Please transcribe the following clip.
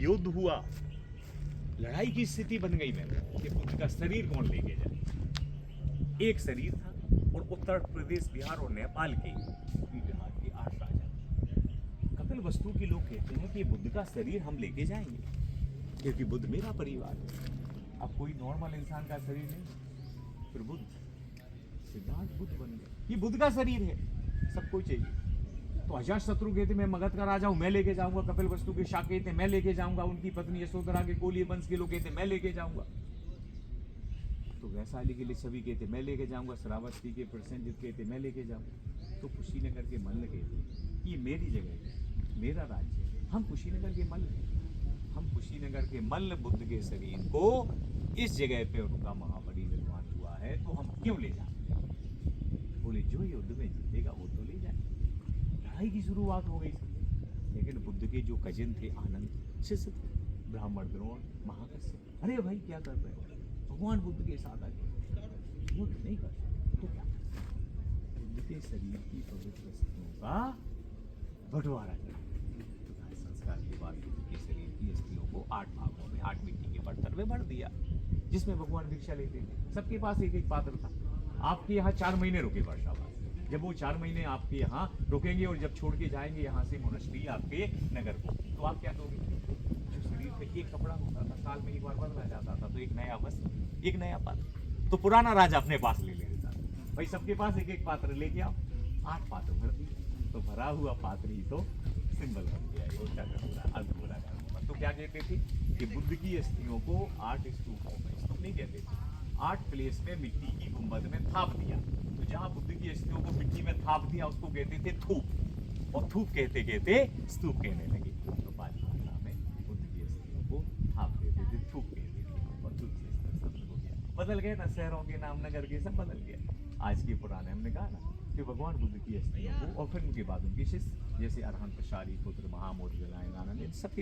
युद्ध हुआ, लड़ाई की स्थिति बन गई में कि बुद्ध का शरीर कौन लेके जाए। एक शरीर था और उत्तर प्रदेश, बिहार और नेपाल के बिहार के 8 राजा। कपिलवस्तु के लोग कहते हैं कि बुद्ध का शरीर हम लेके जाएंगे क्योंकि बुद्ध मेरा परिवार है। अब कोई नॉर्मल इंसान का शरीर नहीं, फिर बुद्ध सिद्धार्थ बुद्ध बन गए। ये बुद्ध का शरीर है, सबको चाहिए। तो अजातशत्रु कहते मैं मगध का राजा हूं, मैं लेके जाऊंगा। कपिलवस्तु के शाक कहते मैं लेके जाऊंगा। उनकी पत्नी यशोधरा के कोली वंश के लोग कहते मैं लेके जाऊंगा। तो वैशाली के लिए सभी कहते मैं लेके जाऊंगा। श्रावस्ती के प्रसेनजित कहते मैं लेके जाऊंगा। तो कुशीनगर के मल्ल कहते ये मेरी जगह है, मेरा राज्य है, हम कुशीनगर के मल्ल हैं। हम कुशीनगर के मल्ल बुद्ध के शरीर को इस जगह पे उनका महापरिनिर्वाण हुआ है तो हम क्यों ले जाए। बोले जो युद्ध में जीतेगा वो तो ले जाए। लड़ाई की शुरुआत हो गई सब। लेकिन बुद्ध के जो कजिन थे आनंद शिष्य थे, ब्राह्मण द्रोण, महाकश्यप, अरे भाई क्या कर रहे हो, भगवान बुद्ध के साथ आके युद्ध नहीं कर सकते तो क्या। बुद्ध के शरीर की पवित्र अस्थियों का बंटवारा कर संस्कार के बाद बुद्ध के शरीर की अस्थियों को 8 भागों में 8 मिट्टी के बर्तन में भर दिया, जिसमें भगवान भिक्षा लेते थे। सबके पास एक एक पात्र था। आपके यहाँ 4 महीने रुके वर्षावास। जब वो 4 महीने आपके यहाँ रुकेंगे और जब छोड़ के जाएंगे यहाँ से मोनेस्ट्री आपके नगर को, तो आप क्या दोगे। जो शरीर पे एक कपड़ा होता था, साल में एक बार बदला जाता था, तो एक नया वस्त्र, एक नया पात्र। तो पुराना राजा अपने पास ले लेता था। भाई सबके पास एक एक पात्र लेके आओ, 8 पात्र भर दिए। तो भरा हुआ पात्र ही तो सिंबल बन गया, अधूरा। तो क्या कहते थे कि बुद्ध की अस्थियों को 8 स्तूपों में, स्तूप नहीं कहते थे, 8 प्लेस में मिट्टी की गुंबद में थाप दिया। तो जहाँ बुद्ध की अस्थियों को मिट्टी में थाप दिया उसको कहते थे थूप, और थूप कहते कहते स्तूप कहने लगे। तो पाली भाषा में बुद्ध की अस्थियों को थाप कहते थे, थूप कहते थे, और थूप से शब्द हो गया, बदल गए ना शहरों के नाम, नगर के सब बदल गया। आज के पुराने हमने कहा ना कि भगवान बुद्ध की अस्थियों को और फिर उनके बाद उनके शिष्य जैसे अरहंत, शारिपुत्र, महामोदगलायन, आनंद, सबके